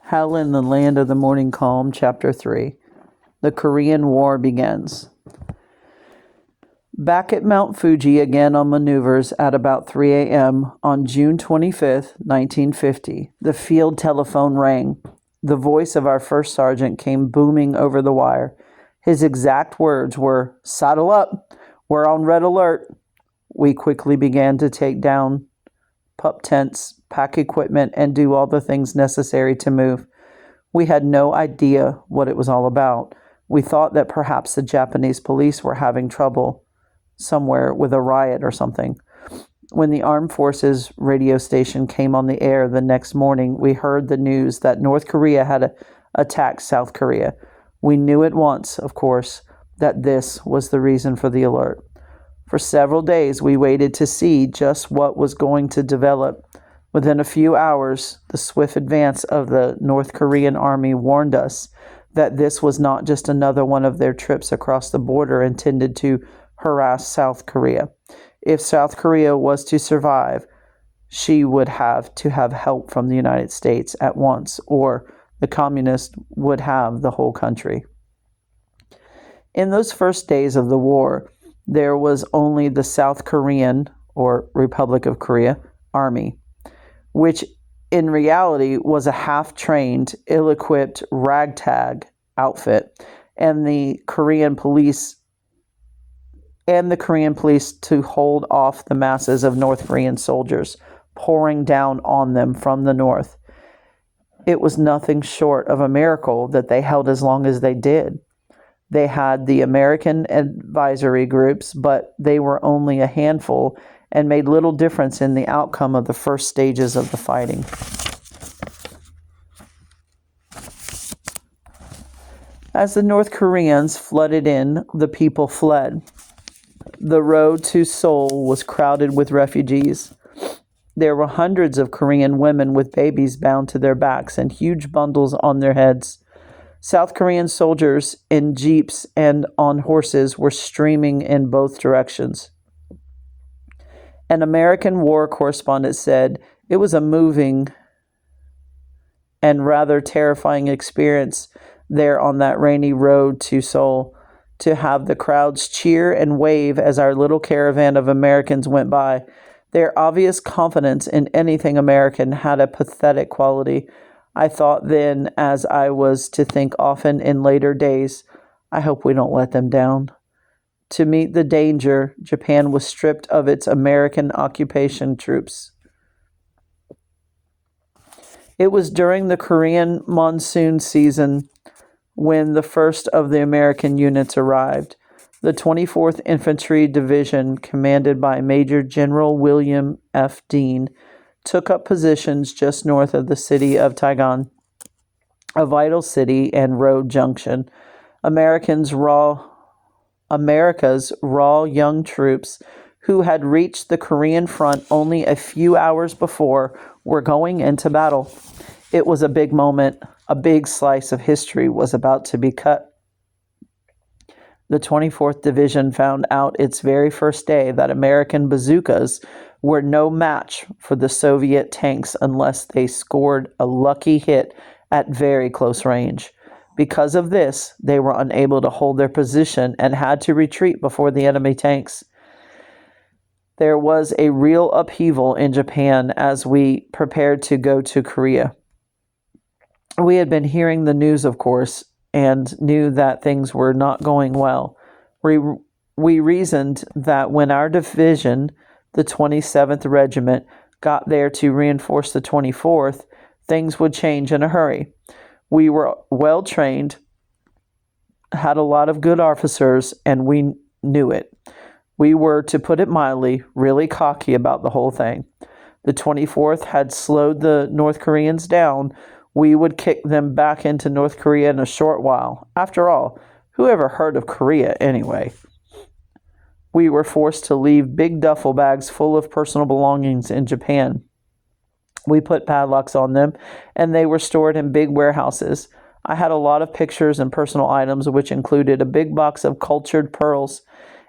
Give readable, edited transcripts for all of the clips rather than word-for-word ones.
Hell in the Land of the Morning Calm, Chapter 3. The Korean War begins. Back at Mount Fuji again on maneuvers at about 3 a.m. on June 25th, 1950, the field telephone rang. The voice of our first sergeant came booming over the wire. His exact words were, "Saddle up! We're on red alert!" We quickly began to take down pup tents, pack equipment, and do all the things necessary to move. We had no idea what it was all about. We thought that perhaps the Japanese police were having trouble somewhere with a riot or something. When the armed forces radio station came on the air the next morning, we heard the news that North Korea had attacked South Korea. We knew at once, of course, that this was the reason for the alert. For several days, we waited to see just what was going to develop. Within a few hours, the swift advance of the North Korean army warned us that this was not just another one of their trips across the border intended to harass South Korea. If South Korea was to survive, she would have to have help from the United States at once, or the communists would have the whole country. In those first days of the war, there was only the South Korean, or Republic of Korea, army, which in reality was a half-trained, ill-equipped ragtag outfit, and the Korean police to hold off the masses of North Korean soldiers pouring down on them from the north. It was nothing short of a miracle that they held as long as they did. They had the American advisory groups, but they were only a handful and made little difference in the outcome of the first stages of the fighting. As the North Koreans flooded in, the people fled. The road to Seoul was crowded with refugees. There were hundreds of Korean women with babies bound to their backs and huge bundles on their heads. South Korean soldiers in jeeps and on horses were streaming in both directions. An American war correspondent said it was a moving and rather terrifying experience there on that rainy road to Seoul, to have the crowds cheer and wave as our little caravan of Americans went by. Their obvious confidence in anything American had a pathetic quality. I thought then, as I was to think often in later days, I hope we don't let them down. To meet the danger, Japan was stripped of its American occupation troops. It was during the Korean monsoon season when the first of the American units arrived. The 24th Infantry Division, commanded by Major General William F. Dean, took up positions just north of the city of Taigan, a vital city and road junction. America's raw young troops, who had reached the Korean front only a few hours before, were going into battle. It was a big moment. A big slice of history was about to be cut. The 24th Division found out its very first day that American bazookas were no match for the Soviet tanks unless they scored a lucky hit at very close range. Because of this, they were unable to hold their position and had to retreat before the enemy tanks. There was a real upheaval in Japan as we prepared to go to Korea. We had been hearing the news, of course, and knew that things were not going well. We reasoned that when our division, the 27th Regiment, got there to reinforce the 24th, things would change in a hurry. We were well trained, had a lot of good officers, and we knew it. We were, to put it mildly, really cocky about the whole thing. The 24th had slowed the North Koreans down. We would kick them back into North Korea in a short while. After all, who ever heard of Korea anyway? We were forced to leave big duffel bags full of personal belongings in Japan. We put padlocks on them, and they were stored in big warehouses. I had a lot of pictures and personal items, which included a big box of cultured pearls.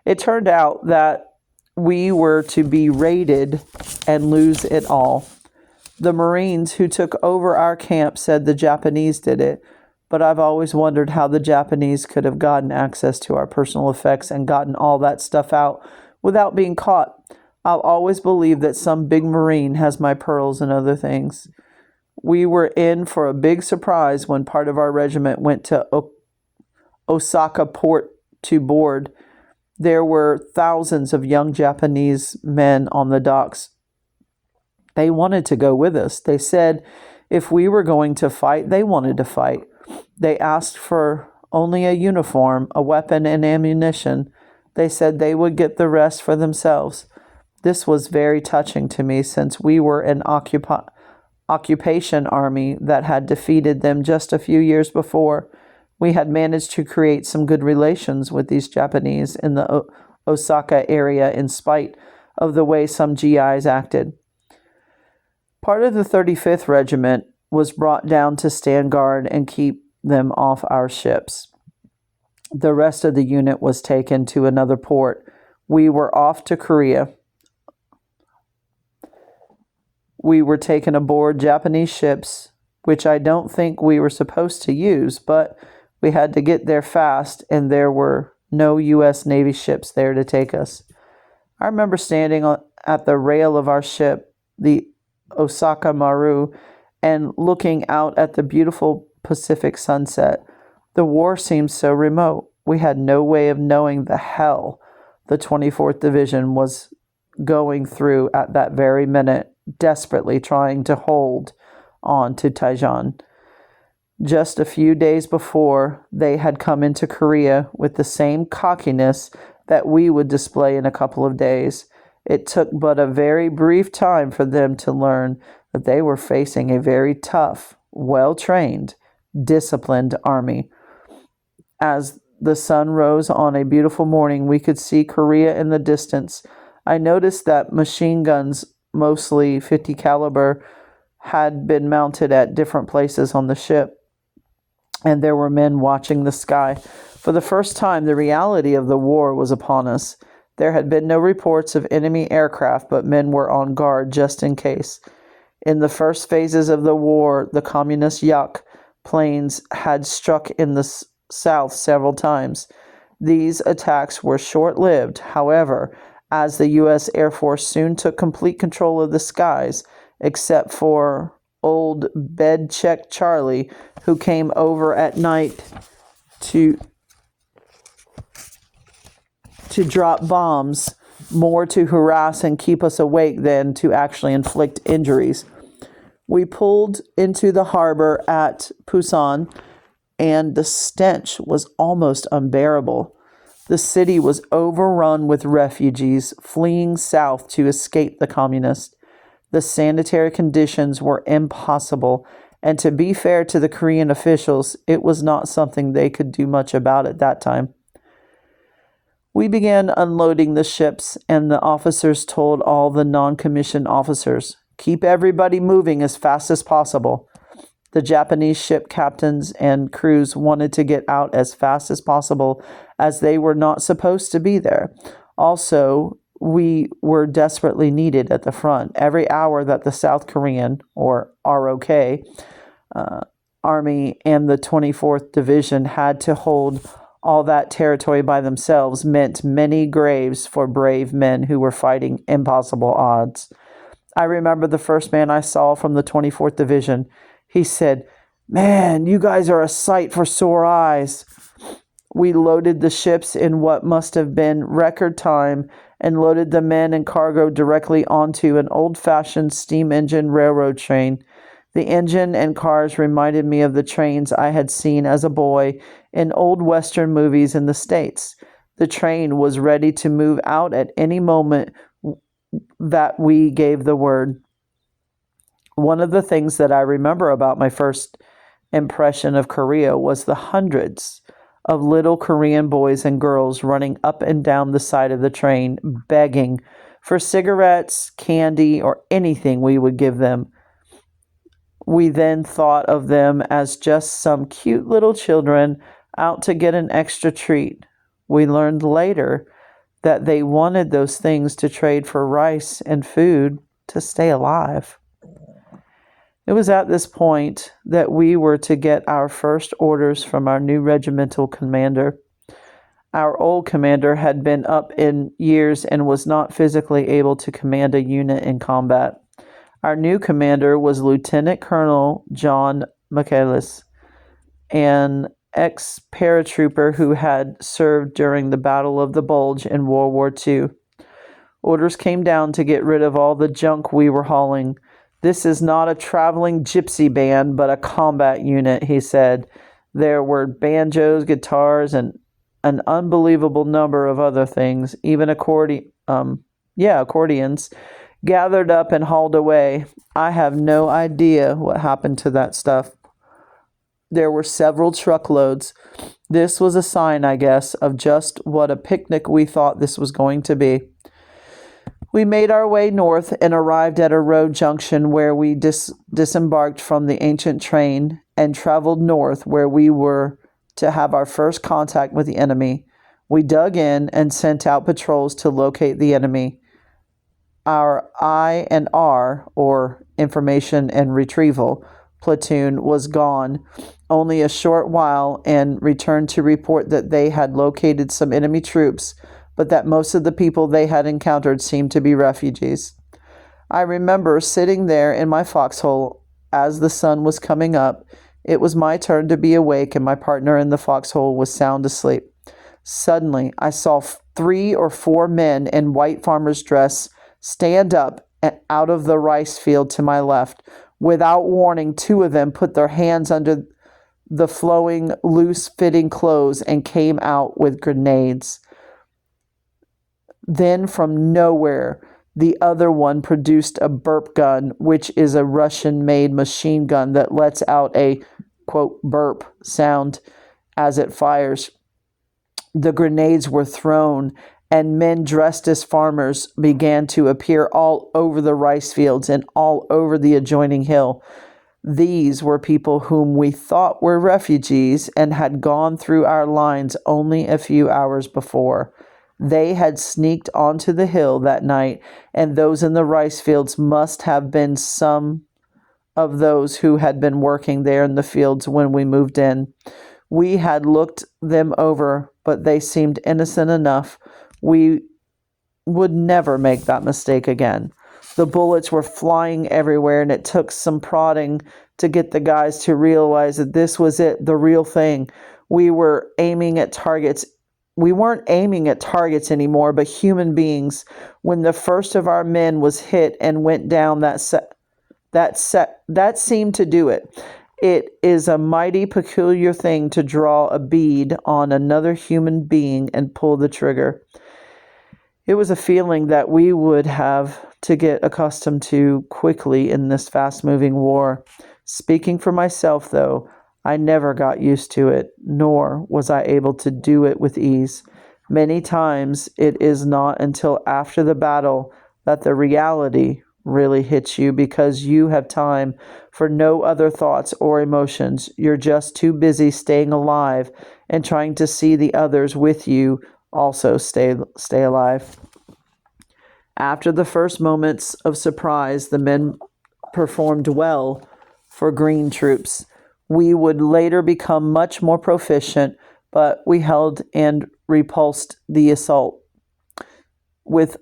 It turned out that we were to be raided and lose it all. The Marines who took over our camp said the Japanese did it, but I've always wondered how the Japanese could have gotten access to our personal effects and gotten all that stuff out without being caught. I'll always believe that some big Marine has my pearls and other things. We were in for a big surprise when part of our regiment went to Osaka port to board. There were thousands of young Japanese men on the docks. They wanted to go with us. They said if we were going to fight, they wanted to fight. They asked for only a uniform, a weapon, and ammunition. They said they would get the rest for themselves. This was very touching to me since we were an occupation army that had defeated them just a few years before. We had managed to create some good relations with these Japanese in the Osaka area in spite of the way some GIs acted. Part of the 35th Regiment was brought down to stand guard and keep them off our ships. The rest of the unit was taken to another port. We were off to Korea. We were taken aboard Japanese ships, which I don't think we were supposed to use, but we had to get there fast, and there were no U.S. Navy ships there to take us. I remember standing at the rail of our ship, the Osaka Maru, and looking out at the beautiful Pacific sunset. The war seemed so remote. We had no way of knowing the hell the 24th Division was going through at that very minute, desperately trying to hold on to Taiwan. Just a few days before, they had come into Korea with the same cockiness that we would display in a couple of days. It took but a very brief time for them to learn that they were facing a very tough, well-trained, disciplined army. As the sun rose on a beautiful morning, we could see Korea in the distance. I noticed that machine guns, mostly 50 caliber, had been mounted at different places on the ship, and there were men watching the sky. For the first time, the reality of the war was upon us. There had been no reports of enemy aircraft, but men were on guard just in case. In the first phases of the war, the communist Yak planes had struck in the south several times. These attacks were short-lived, however, as the U.S. Air Force soon took complete control of the skies, except for old bed check Charlie, who came over at night to drop bombs, more to harass and keep us awake than to actually inflict injuries. We pulled into the harbor at Busan, and the stench was almost unbearable. The city was overrun with refugees fleeing south to escape the communists. The sanitary conditions were impossible, and to be fair to the Korean officials, it was not something they could do much about at that time. We began unloading the ships, and the officers told all the non-commissioned officers, "Keep everybody moving as fast as possible." The Japanese ship captains and crews wanted to get out as fast as possible, as they were not supposed to be there. Also, we were desperately needed at the front. Every hour that the South Korean, or ROK, Army and the 24th Division had to hold all that territory by themselves meant many graves for brave men who were fighting impossible odds. I remember the first man I saw from the 24th Division. He said, "Man, you guys are a sight for sore eyes." We loaded the ships in what must have been record time and loaded the men and cargo directly onto an old-fashioned steam engine railroad train. The engine and cars reminded me of the trains I had seen as a boy in old Western movies in the States. The train was ready to move out at any moment that we gave the word. One of the things that I remember about my first impression of Korea was the hundreds of little Korean boys and girls running up and down the side of the train, begging for cigarettes, candy, or anything we would give them. We then thought of them as just some cute little children out to get an extra treat. We learned later that they wanted those things to trade for rice and food to stay alive. It was at this point that we were to get our first orders from our new regimental commander. Our old commander had been up in years and was not physically able to command a unit in combat. Our new commander was Lieutenant Colonel John Michaelis, an ex-paratrooper who had served during the Battle of the Bulge in World War II. Orders came down to get rid of all the junk we were hauling. "This is not a traveling gypsy band, but a combat unit," he said. There were banjos, guitars, and an unbelievable number of other things, even accordions, gathered up and hauled away. I have no idea what happened to that stuff. There were several truckloads. This was a sign, I guess, of just what a picnic we thought this was going to be. We made our way north and arrived at a road junction where we disembarked from the ancient train and traveled north where we were to have our first contact with the enemy. We dug in and sent out patrols to locate the enemy. Our I&R, or Information and Retrieval, platoon was gone only a short while and returned to report that they had located some enemy troops, but that most of the people they had encountered seemed to be refugees. I remember sitting there in my foxhole as the sun was coming up. It was my turn to be awake, and my partner in the foxhole was sound asleep. Suddenly, I saw 3 or 4 men in white farmer's dress stand up and out of the rice field to my left. Without warning, 2 of them put their hands under the flowing, loose-fitting clothes and came out with grenades. Then, from nowhere, the other one produced a burp gun, which is a Russian-made machine gun that lets out a, quote, burp sound as it fires. The grenades were thrown, and men dressed as farmers began to appear all over the rice fields and all over the adjoining hill. These were people whom we thought were refugees and had gone through our lines only a few hours before. They had sneaked onto the hill that night, and those in the rice fields must have been some of those who had been working there in the fields when we moved in. We had looked them over, but they seemed innocent enough. We would never make that mistake again. The bullets were flying everywhere, and it took some prodding to get the guys to realize that this was it, the real thing. We weren't aiming at targets anymore, but human beings. When the first of our men was hit and went down, that seemed to do it. It is a mighty peculiar thing to draw a bead on another human being and pull the trigger. It was a feeling that we would have to get accustomed to quickly in this fast-moving war. Speaking for myself, though, I never got used to it, nor was I able to do it with ease. Many times it is not until after the battle that the reality really hits you, because you have time for no other thoughts or emotions. You're just too busy staying alive and trying to see the others with you also stay alive. After the first moments of surprise, the men performed well for green troops. We would later become much more proficient, but we held and repulsed the assault with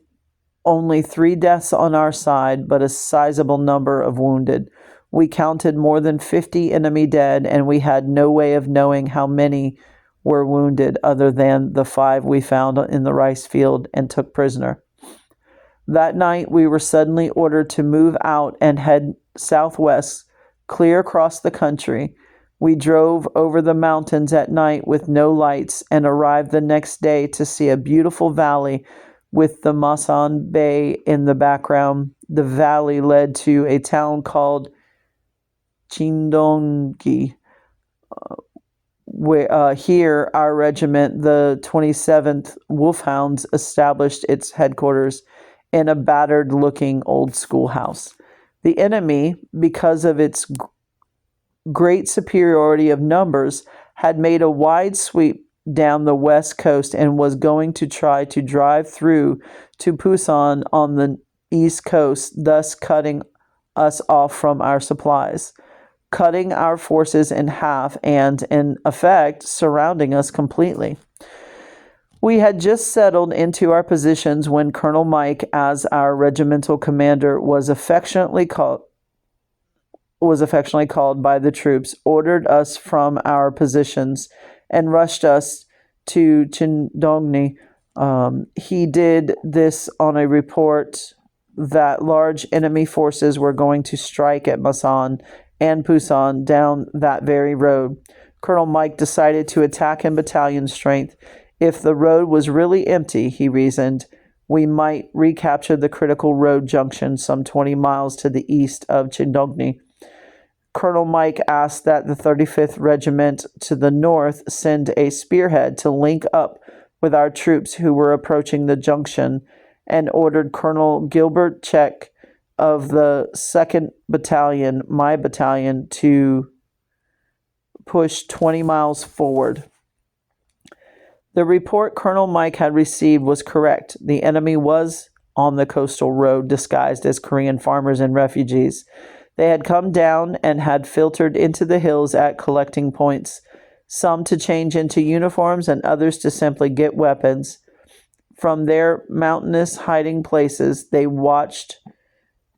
only 3 deaths on our side, but a sizable number of wounded. We counted more than 50 enemy dead, and we had no way of knowing how many were wounded other than the 5 we found in the rice field and took prisoner. That night, we were suddenly ordered to move out and head southwest, clear across the country. We drove over the mountains at night with no lights and arrived the next day to see a beautiful valley with the Masan Bay in the background. The valley led to a town called Chindongi. Here, our regiment, the 27th Wolfhounds, established its headquarters in a battered-looking old schoolhouse. The enemy, because of its great superiority of numbers, had made a wide sweep down the west coast and was going to try to drive through to Pusan on the east coast, thus cutting us off from our supplies, cutting our forces in half and, in effect, surrounding us completely. We had just settled into our positions when Colonel Mike, as our regimental commander, was affectionately called by the troops, ordered us from our positions, and rushed us to Chindongni. He did this on a report that large enemy forces were going to strike at Masan and Pusan down that very road. Colonel Mike decided to attack in battalion strength. If the road was really empty, he reasoned, we might recapture the critical road junction some 20 miles to the east of Chindongni. Colonel Mike asked that the 35th Regiment to the north send a spearhead to link up with our troops who were approaching the junction, and ordered Colonel Gilbert Check of the 2nd Battalion, my battalion, to push 20 miles forward. The report Colonel Mike had received was correct. The enemy was on the coastal road disguised as Korean farmers and refugees. They had come down and had filtered into the hills at collecting points, some to change into uniforms and others to simply get weapons. From their mountainous hiding places, they watched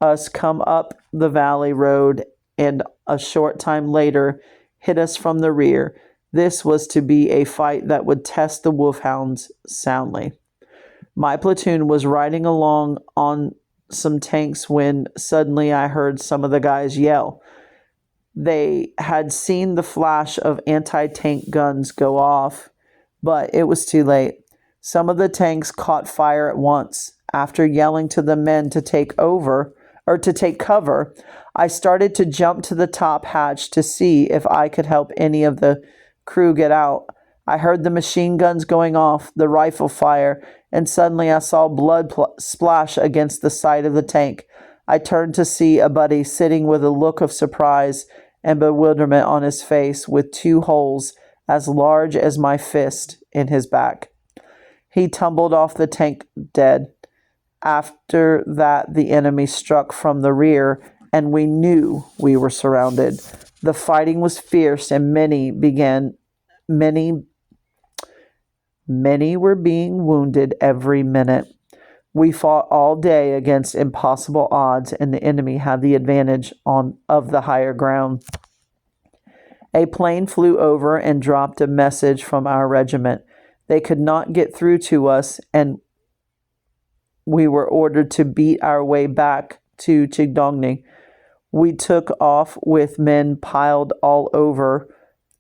us come up the valley road and a short time later hit us from the rear. This was to be a fight that would test the wolfhounds soundly. My platoon was riding along on some tanks when suddenly I heard some of the guys yell. They had seen the flash of anti-tank guns go off, but it was too late. Some of the tanks caught fire at once. After yelling to the men to take cover, I started to jump to the top hatch to see if I could help any of the crew get out. I heard the machine guns going off, the rifle fire, and suddenly I saw blood splash against the side of the tank. I turned to see a buddy sitting with a look of surprise and bewilderment on his face, with 2 holes as large as my fist in his back. He tumbled off the tank dead. After that, the enemy struck from the rear, and we knew we were surrounded. The fighting was fierce, and many were being wounded every minute. We fought all day against impossible odds, and the enemy had the advantage of the higher ground. A plane flew over and dropped a message from our regiment. They could not get through to us, and we were ordered to beat our way back to Chindongni. We took off with men piled all over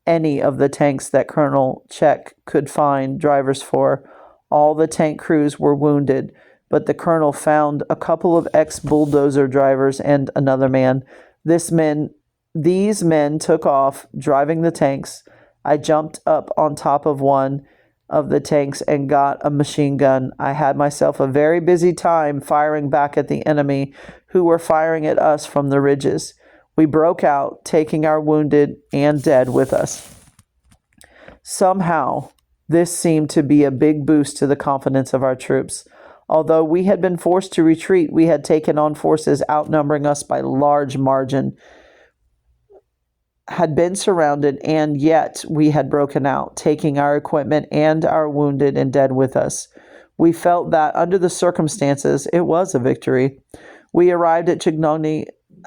any of the tanks that Colonel Check could find drivers for. All the tank crews were wounded, but the colonel found a couple of ex-bulldozer drivers and another man. These men took off, driving the tanks. I jumped up on top of one of the tanks and got a machine gun. I had myself a very busy time firing back at the enemy, who were firing at us from the ridges. We broke out, taking our wounded and dead with us. Somehow, this seemed to be a big boost to the confidence of our troops. Although we had been forced to retreat, we had taken on forces outnumbering us by large margin, had been surrounded, and yet we had broken out, taking our equipment and our wounded and dead with us. We felt that, under the circumstances, it was a victory. We arrived at Chindongni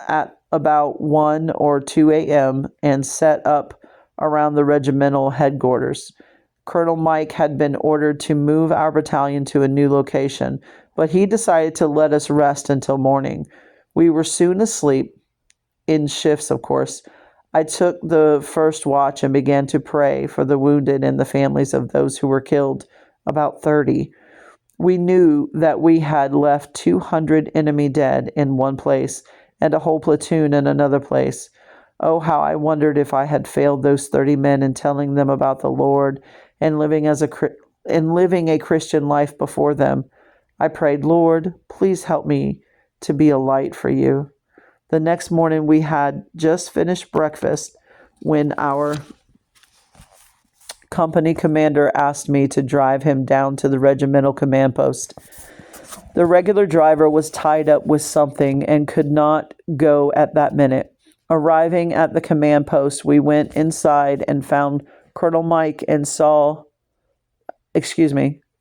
at about 1 or 2 a.m. and set up around the regimental headquarters. Colonel Mike had been ordered to move our battalion to a new location, but he decided to let us rest until morning. We were soon asleep, in shifts, of course. I took the first watch and began to pray for the wounded and the families of those who were killed, about 30. We knew that we had left 200 enemy dead in one place and a whole platoon in another place. Oh, how I wondered if I had failed those 30 men in telling them about the Lord and living a Christian life before them. I prayed, Lord, please help me to be a light for you. The next morning we had just finished breakfast when our company commander asked me to drive him down to the regimental command post. The regular driver was tied up with something and could not go at that minute. Arriving at the command post, we went inside and found Colonel Mike and saw,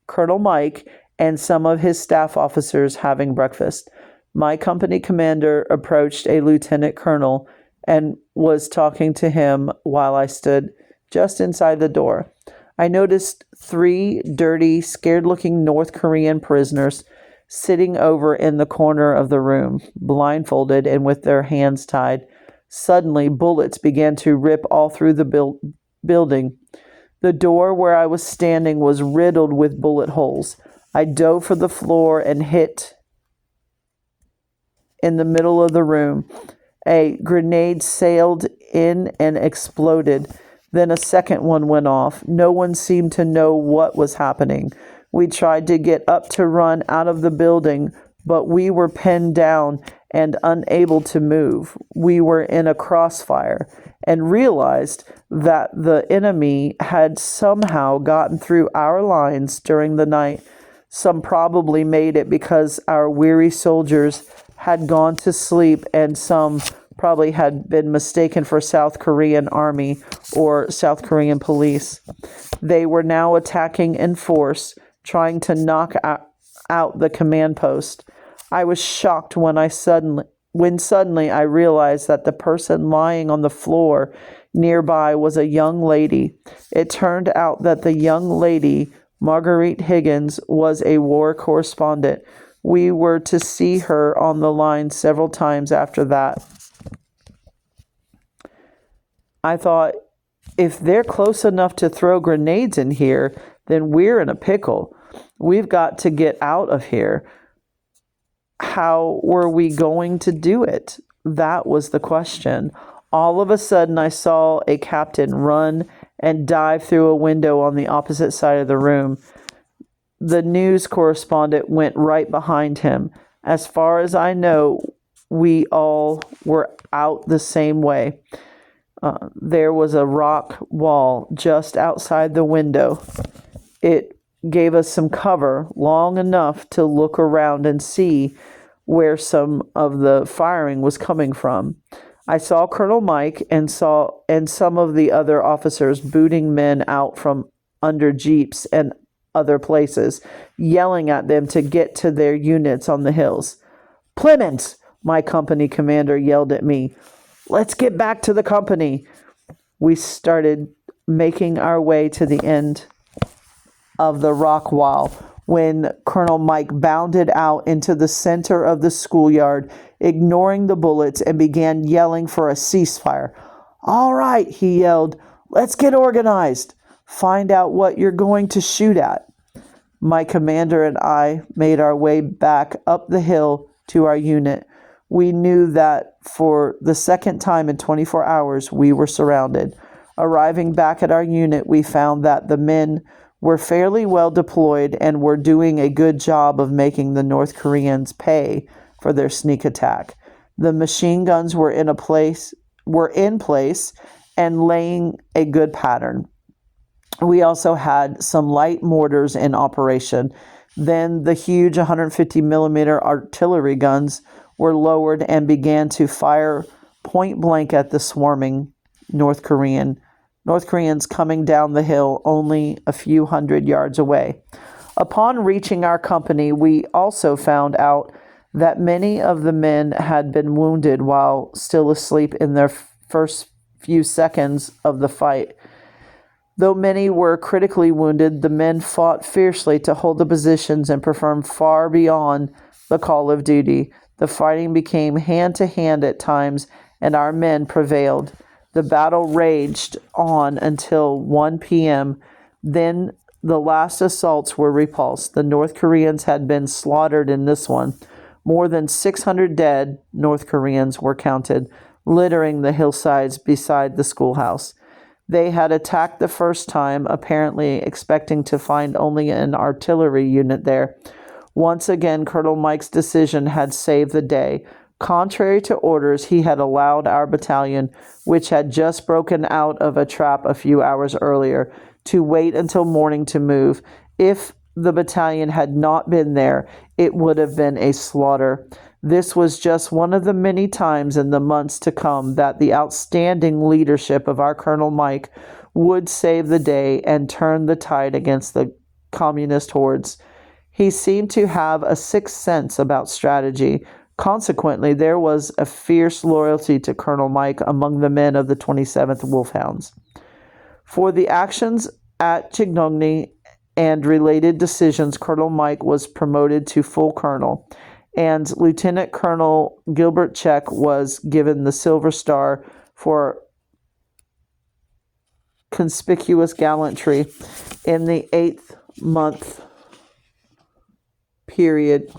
Colonel Mike and some of his staff officers having breakfast. My company commander approached a lieutenant colonel and was talking to him while I stood just inside the door. I noticed 3 dirty, scared-looking North Korean prisoners sitting over in the corner of the room, blindfolded and with their hands tied. Suddenly, bullets began to rip all through the building. The door where I was standing was riddled with bullet holes. I dove for the floor and hit in the middle of the room. A grenade sailed in and exploded. Then a second one went off. No one seemed to know what was happening. We tried to get up to run out of the building, but we were pinned down and unable to move. We were in a crossfire and realized that the enemy had somehow gotten through our lines during the night. Some probably made it because our weary soldiers had gone to sleep, and some probably had been mistaken for South Korean army or South Korean police. They were now attacking in force, trying to knock out the command post. I was shocked when suddenly I realized that the person lying on the floor nearby was a young lady. It turned out that the young lady, Marguerite Higgins, was a war correspondent. We were to see her on the line several times after that. I thought, if they're close enough to throw grenades in here, then we're in a pickle. We've got to get out of here. How were we going to do it? That was the question. All of a sudden, I saw a captain run and dive through a window on the opposite side of the room. The news correspondent went right behind him. As far as I know, we all were out the same way. There was a rock wall just outside the window. It gave us some cover long enough to look around and see where some of the firing was coming from. I saw Colonel Mike and some of the other officers booting men out from under jeeps and other places, yelling at them to get to their units on the hills. "Plemmons!" my company commander yelled at me. "Let's get back to the company." We started making our way to the end of the rock wall when Colonel Mike bounded out into the center of the schoolyard, ignoring the bullets, and began yelling for a ceasefire. "All right," he yelled, "let's get organized. Find out what you're going to shoot at." My commander and I made our way back up the hill to our unit. We knew that for the second time in 24 hours, we were surrounded. Arriving back at our unit, we found that the men were fairly well deployed and were doing a good job of making the North Koreans pay for their sneak attack. The machine guns were in place and laying a good pattern. We also had some light mortars in operation. Then the huge 150 millimeter artillery guns were lowered and began to fire point blank at the swarming North Koreans coming down the hill only a few hundred yards away. Upon reaching our company, we also found out that many of the men had been wounded while still asleep in their first few seconds of the fight. Though many were critically wounded, the men fought fiercely to hold the positions and performed far beyond the call of duty. The fighting became hand-to-hand at times, and our men prevailed. The battle raged on until 1 p.m. Then the last assaults were repulsed. The North Koreans had been slaughtered in this one. More than 600 dead North Koreans were counted, littering the hillsides beside the schoolhouse. They had attacked the first time, apparently expecting to find only an artillery unit there. Once again, Colonel Mike's decision had saved the day. Contrary to orders, he had allowed our battalion, which had just broken out of a trap a few hours earlier, to wait until morning to move. If the battalion had not been there, it would have been a slaughter. This was just one of the many times in the months to come that the outstanding leadership of our Colonel Mike would save the day and turn the tide against the communist hordes. He seemed to have a sixth sense about strategy. Consequently, there was a fierce loyalty to Colonel Mike among the men of the 27th Wolfhounds. For the actions at Chignogny and related decisions, Colonel Mike was promoted to full colonel, and Lieutenant Colonel Gilbert Check was given the Silver Star for conspicuous gallantry. In the 8-month period,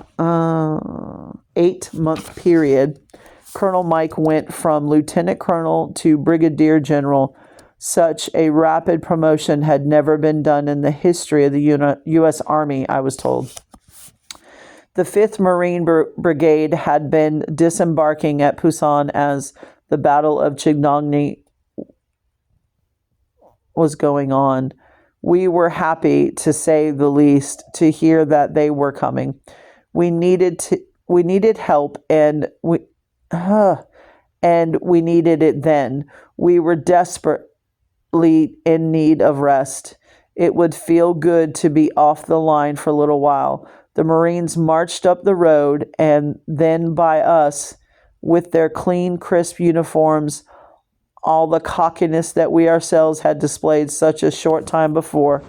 Colonel Mike went from Lieutenant Colonel to Brigadier General. Such a rapid promotion had never been done in the history of the U.S. Army, I was told. The 5th Marine Brigade had been disembarking at Pusan as the Battle of Chignogny was going on. We were happy, to say the least, to hear that they were coming. We needed help, and we needed it then. We were desperately in need of rest. It would feel good to be off the line for a little while. The Marines marched up the road and then by us with their clean, crisp uniforms, all the cockiness that we ourselves had displayed such a short time before.